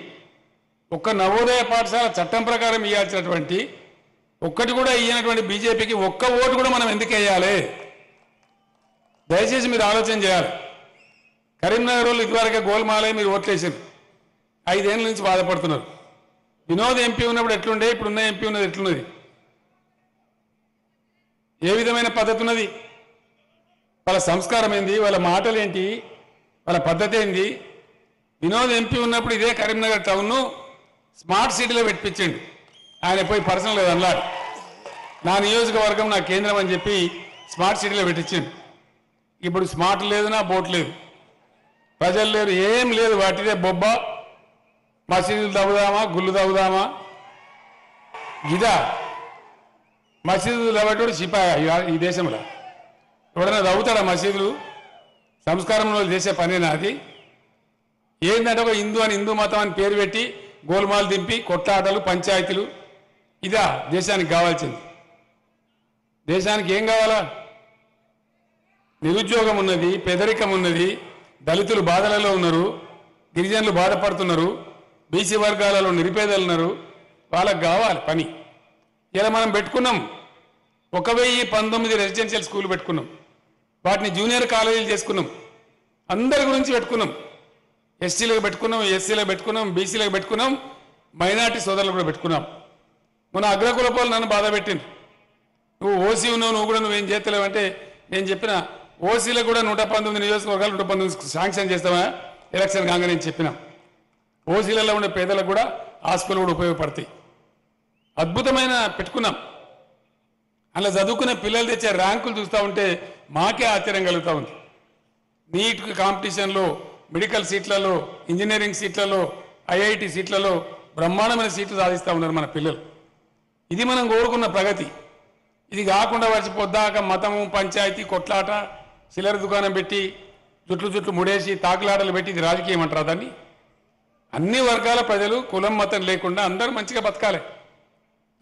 ఒక్క నవోదయ పాఠశాల చట్టం ప్రకారం ఇవ్వాల్సినటువంటి ఒక్కటి కూడా ఇయ్యనటువంటి బీజేపీకి ఒక్క ఓటు కూడా మనం ఎందుకు వేయాలి? దయచేసి మీరు ఆలోచన చేయాలి. కరీంనగర్ వాళ్ళు ఇదివరకే గోల్మాలే మీరు ఓట్లేసారు, 5 ఏళ్ళ నుంచి బాధపడుతున్నారు. వినోద్ ఎంపీ ఉన్నప్పుడు ఎట్లుండే, ఇప్పుడున్న ఎంపీ ఉన్నది ఎట్లున్నది, ఏ విధమైన పద్ధతి ఉన్నది, వాళ్ళ సంస్కారం ఏంది, వాళ్ళ మాటలు ఏంటి, వాళ్ళ పద్ధతి ఏంది? వినోద్ ఎంపీ ఉన్నప్పుడు ఇదే కరీంనగర్ టౌన్ను స్మార్ట్ సిటీలో పెట్టించండి. ఆయన పోయి పర్సనల్ అన్నాడు, నా నియోజకవర్గం నా కేంద్రం అని చెప్పి స్మార్ట్ సిటీలో పెట్టించండి. ఇప్పుడు స్మార్ట్ లేదు, నా బోట్ లేదు, ప్రజలు లేరు, ఏం లేదు, వాటిదే బొబ్బ. మసీదులు తవ్వుదామా, గుళ్ళు తవ్వుదామా, ఇదా మసీదులు తవ్వేటోడు సిపాయి ఈ దేశంలో. ఎవడన్నా తవ్వుతాడా మసీదులు? సంస్కారంలో చేసే పనేనా అది? ఏంటంటే ఒక హిందూ అని, హిందూ మతం అని పేరు పెట్టి గోల్మాలు దింపి కొట్లాటలు, పంచాయతీలు, ఇదా దేశానికి కావాల్సింది? దేశానికి ఏం కావాలా? నిరుద్యోగం ఉన్నది, పేదరికం ఉన్నది, దళితులు బాధలలో ఉన్నారు, గిరిజనులు బాధపడుతున్నారు, బీసీ వర్గాలలో నిరుపేదలు ఉన్నారు, వాళ్ళకు కావాలి పని. ఇలా మనం పెట్టుకున్నాం 1019 రెసిడెన్షియల్ స్కూల్ పెట్టుకున్నాం, వాటిని జూనియర్ కాలేజీలు చేసుకున్నాం, అందరి గురించి పెట్టుకున్నాం. ఎస్టీలకు పెట్టుకున్నాం, ఎస్సీలకు పెట్టుకున్నాం, బీసీలకు పెట్టుకున్నాం, మైనార్టీ సోదరులు కూడా పెట్టుకున్నాం. మన అగ్రకులపోలు నన్ను బాధ పెట్టింది, నువ్వు ఓసీ ఉన్నావు, నువ్వు కూడా నువ్వేం చేస్తలేవంటే నేను చెప్పిన ఓసీలకు కూడా 119 నియోజకవర్గాలు 119 శాంక్షన్ చేస్తామా ఎలక్షన్ కాగా నేను చెప్పిన. ఓసీలలో ఉండే పేదలకు కూడా ఆ స్కూల్ కూడా ఉపయోగపడతాయి. అద్భుతమైన పెట్టుకున్నాం. అలా చదువుకునే పిల్లలు తెచ్చే ర్యాంకులు చూస్తూ ఉంటే మాకే ఆశ్చర్యం కలుగుతూ ఉంది. నీట్ కాంపిటీషన్లో, మెడికల్ సీట్లలో, ఇంజనీరింగ్ సీట్లలో, ఐఐటి సీట్లలో బ్రహ్మాండమైన సీట్లు సాధిస్తూ ఉన్నారు మన పిల్లలు. ఇది మనం కోరుకున్న ప్రగతి. ఇది కాకుండా వచ్చిపోద్దాక మతము, పంచాయతీ, కొట్లాట, చిల్లర దుకాణం పెట్టి జుట్లు ముడేసి తాకులాటలు పెట్టి ఇది రాజకీయం అంటారా దాన్ని? అన్ని వర్గాల ప్రజలు కులం మతం లేకుండా అందరూ మంచిగా బతకాలి.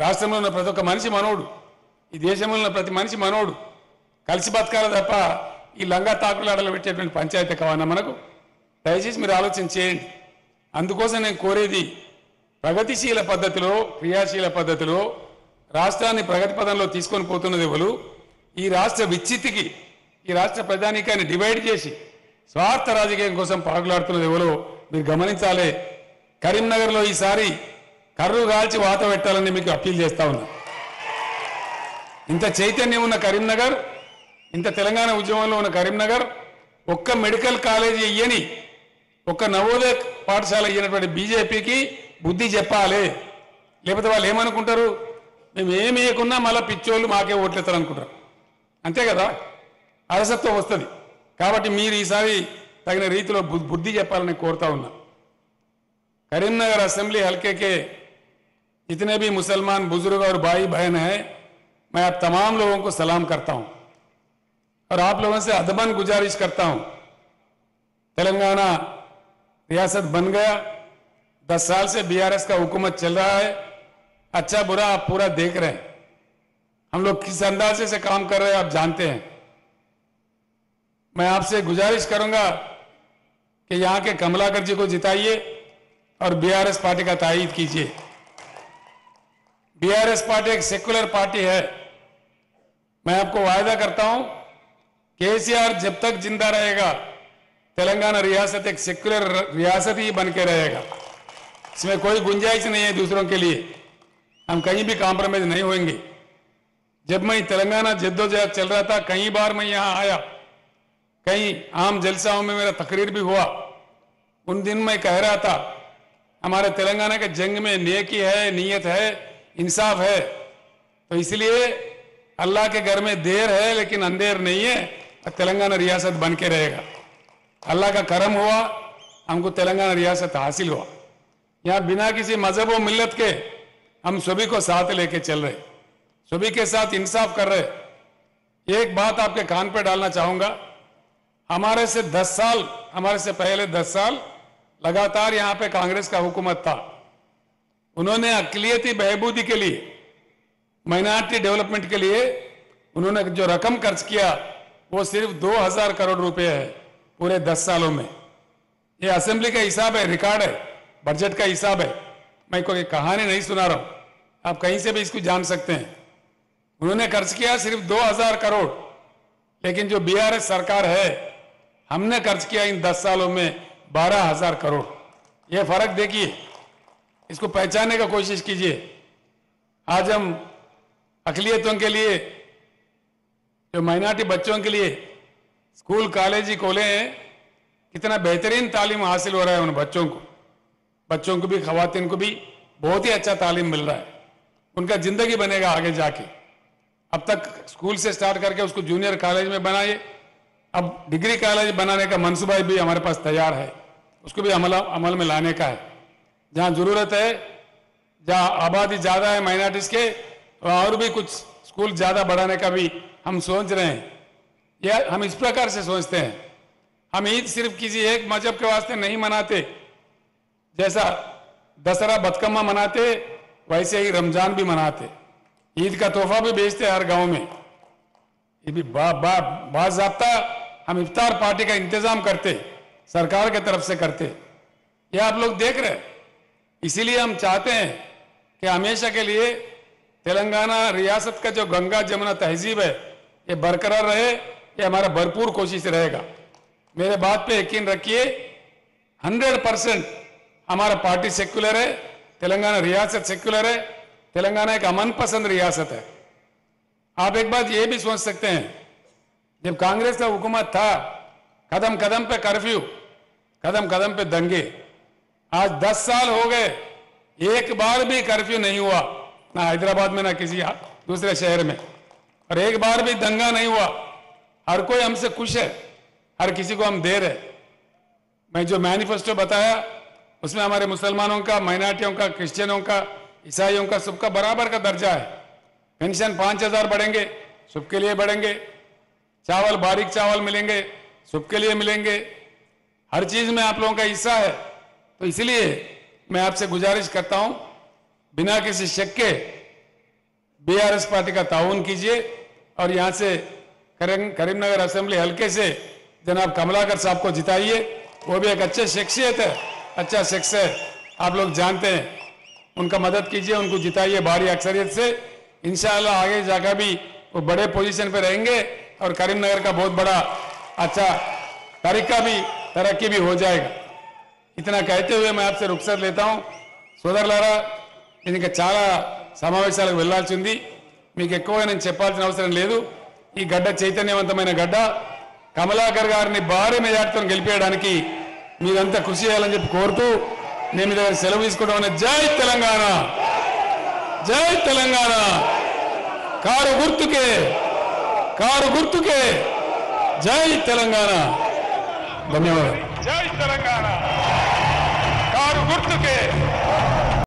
రాష్ట్రంలో ఉన్న ప్రతి ఒక్క మనిషి మనోడు, ఈ దేశంలో ఉన్న ప్రతి మనిషి మనోడు, కలిసి బతకాలి తప్ప ఈ లంగా తాకులాటలు పెట్టేటువంటి పంచాయతీ కావాలన్నా మనకు? దయచేసి మీరు ఆలోచన చేయండి. అందుకోసం నేను కోరేది, ప్రగతిశీల పద్ధతిలో, క్రియాశీల పద్ధతిలో రాష్ట్రాన్ని ప్రగతి పదంలో తీసుకొని పోతున్నది ఎవరు? ఈ రాష్ట్ర విచ్చితికి, ఈ రాష్ట్ర ప్రజానీకాన్ని డివైడ్ చేసి స్వార్థ రాజకీయం కోసం పాకులాడుతున్నది ఎవరో మీరు గమనించాలి. కరీంనగర్లో ఈసారి కర్రు కాల్చి వాత పెట్టాలని మీకు అప్పీల్ చేస్తా ఉన్నా. ఇంత చైతన్యం ఉన్న కరీంనగర్, ఇంత తెలంగాణ ఉద్యమంలో ఉన్న కరీంనగర్ ఒక్క మెడికల్ కాలేజీ ఇయ్యని, ఒక్క నవోదయ పాఠశాల ఇయ్యనటువంటి బీజేపీకి బుద్ధి చెప్పాలి. లేకపోతే వాళ్ళు ఏమనుకుంటారు, మేము ఏమి వేయకున్నా మళ్ళీ పిచ్చోళ్ళు మాకే ఓట్లేస్తారు అనుకుంటారు. అంతే కదా, అలసత్వం వస్తుంది. కాబట్టి మీరు ఈసారి తగిన రీతిలో బుద్ధి చెప్పాలని కోరుతా ఉన్నా. करीमनगर असेंबली हल्के के जितने भी मुसलमान बुजुर्ग और भाई बहन हैं, मैं आप तमाम लोगों को सलाम करता हूं और आप लोगों से अदबन गुजारिश करता हूं। तेलंगाना रियासत बन गया, 10 साल से बीआरएस का हुकूमत चल रहा है, अच्छा बुरा आप पूरा देख रहे हैं। हम लोग किस अंदाजे से काम कर रहे हैं आप जानते हैं। मैं आपसे गुजारिश करूंगा कि यहां के कमलाकर जी को जिताइए और बीआरएस पार्टी का तायीद कीजिए। बीआरएस पार्टी एक सेक्युलर पार्टी है। मैं आपको वायदा करता हूं, केसीआर जब तक जिंदा रहेगा तेलंगाना रियासत एक सेक्युलर रियासत ही बन के रहेगा। इसमें कोई गुंजाइश नहीं है दूसरों के लिए, हम कहीं भी कॉम्प्रोमाइज नहीं होंगे। जब मैं तेलंगाना जद्दोजहद चल रहा था, कई बार मैं यहां आया, कई आम जलसाओं में मेरा तकरीर भी हुआ। उन दिन मैं कह रहा था हमारे तेलंगाना के जंग में नेकी है, नीयत है, इंसाफ है। तो इसलिए अल्लाह के घर में देर है लेकिन अंधेर नहीं है, तेलंगाना रियासत बन के रहेगा। अल्लाह का करम हुआ, हमको तेलंगाना रियासत हासिल हुआ। यहाँ बिना किसी मजहब और मिल्लत के हम सभी को साथ लेके चल रहे, सभी के साथ इंसाफ कर रहे। एक बात आपके कान पे डालना चाहूंगा, हमारे से पहले 10 साल लगातार यहाँ पे कांग्रेस का हुकूमत था। उन्होंने अक़लियती बहबूदी के लिए, माइनॉरिटी डेवलपमेंट के लिए उन्होंने जो रकम खर्च किया वो सिर्फ 2000 करोड़ रुपए है पूरे 10 सालों में। ये असेंबली का हिसाब है, रिकॉर्ड है, बजट का हिसाब है। मैं कोई कहानी नहीं सुना रहा हूं, आप कहीं से भी इसको जान सकते हैं। उन्होंने खर्च किया सिर्फ 2000 करोड़, लेकिन जो बीआरएस सरकार है हमने खर्च किया इन 10 सालों में 12000 करोड़। ये फर्क देखिए, इसको पहचानने का कोशिश कीजिए। आज हम अक़लियतों के लिए, जो माइनॉरिटी बच्चों के लिए स्कूल कॉलेज ही खोले हैं, कितना बेहतरीन तालीम हासिल हो रहा है उन बच्चों को भी, खवातीन को भी बहुत ही अच्छा तालीम मिल रहा है। उनका जिंदगी बनेगा आगे जाके। अब तक स्कूल से स्टार्ट करके उसको जूनियर कॉलेज में बनाइए, अब डिग्री कॉलेज बनाने का मंसूबा भी हमारे पास तैयार है, उसको भी अमल में लाने का है। जहां जरूरत है, जहां आबादी ज्यादा है माइनॉरिटीज के, और भी कुछ स्कूल ज्यादा बढ़ाने का भी हम सोच रहे हैं। या हम इस प्रकार से सोचते हैं, हम ईद सिर्फ किसी एक मजहब के वास्ते नहीं मनाते। जैसा दशहरा बतकम्मा मनाते वैसे ही रमजान भी मनाते, ईद का तोहफा भी बेचते हर गांव में। ये भी बाज़ाब्ता हम इफ्तार पार्टी का इंतजाम करते, सरकार की तरफ से करते। ये आप लोग देख रहे हैं। इसीलिए हम चाहते हैं कि हमेशा के लिए तेलंगाना रियासत का जो गंगा जमुना तहजीब है ये बरकरार रहे, ये हमारा भरपूर कोशिश रहेगा। मेरे बात पे यकीन रखिए, 100% हमारा पार्टी सेक्युलर है, तेलंगाना रियासत सेक्युलर है, तेलंगाना एक अमन पसंद रियासत है। आप एक बात ये भी सोच सकते हैं, जब कांग्रेस का हुकूमत था, कदम कदम पे कर्फ्यू, कदम कदम पे दंगे। आज 10 साल हो गए, एक बार भी कर्फ्यू नहीं हुआ, ना हैदराबाद में ना किसी दूसरे शहर में, और एक बार भी दंगा नहीं हुआ। हर कोई हमसे खुश है, हर किसी को हम दे रहे। मैं जो मैनिफेस्टो बताया उसमें हमारे मुसलमानों का, माइनॉरिटियों का, क्रिश्चियनों का, ईसाइयों का सबका बराबर का दर्जा है। पेंशन 5000 बढ़ेंगे, सबके लिए बढ़ेंगे। चावल, बारीक चावल मिलेंगे, सबके लिए मिलेंगे। हर चीज में आप लोगों का हिस्सा है। तो इसलिए मैं आपसे गुजारिश करता हूं, बिना किसी शक के बीआरएस पार्टी का ताउन कीजिए और यहां से करीमनगर असेंबली हल्के से जनाब कमलाकर साहब को जिताइए। वो भी एक अच्छे शख्सियत है, अच्छा शख्स है, आप लोग जानते हैं। उनका मदद कीजिए, उनको जिताइए भारी अक्सरियत से। इंशाअल्लाह आगे जाकर भी वो बड़े पोजीशन पे रहेंगे और करीमनगर का बहुत बड़ा अच्छा तरक्की भी हो जाएगा। इतना कहते हुए मैं आपसे रुखसत लेता हूं। సోదరులారా, ఇంకా చాలా సమావేశాలకు వెళ్లాల్సి ఉంది, మీకు ఎక్కువగా నేను చెప్పాల్సిన అవసరం లేదు। ఈ గడ్డ చైతన్యవంతమైన గడ్డ, కమలాకర్ గారిని భారీ మెజార్టీతో గెలిపేయడానికి మీరంతా కృషి చేయాలని చెప్పి కోరుతూ నేను మీ దగ్గర సెలవు తీసుకోవడం. జై తెలంగాణ, జై తెలంగాణ, కారు గుర్తుకే జై తెలంగాణ. ధన్యవాదాలు. జై తెలంగాణ, కారు గుర్తుకే.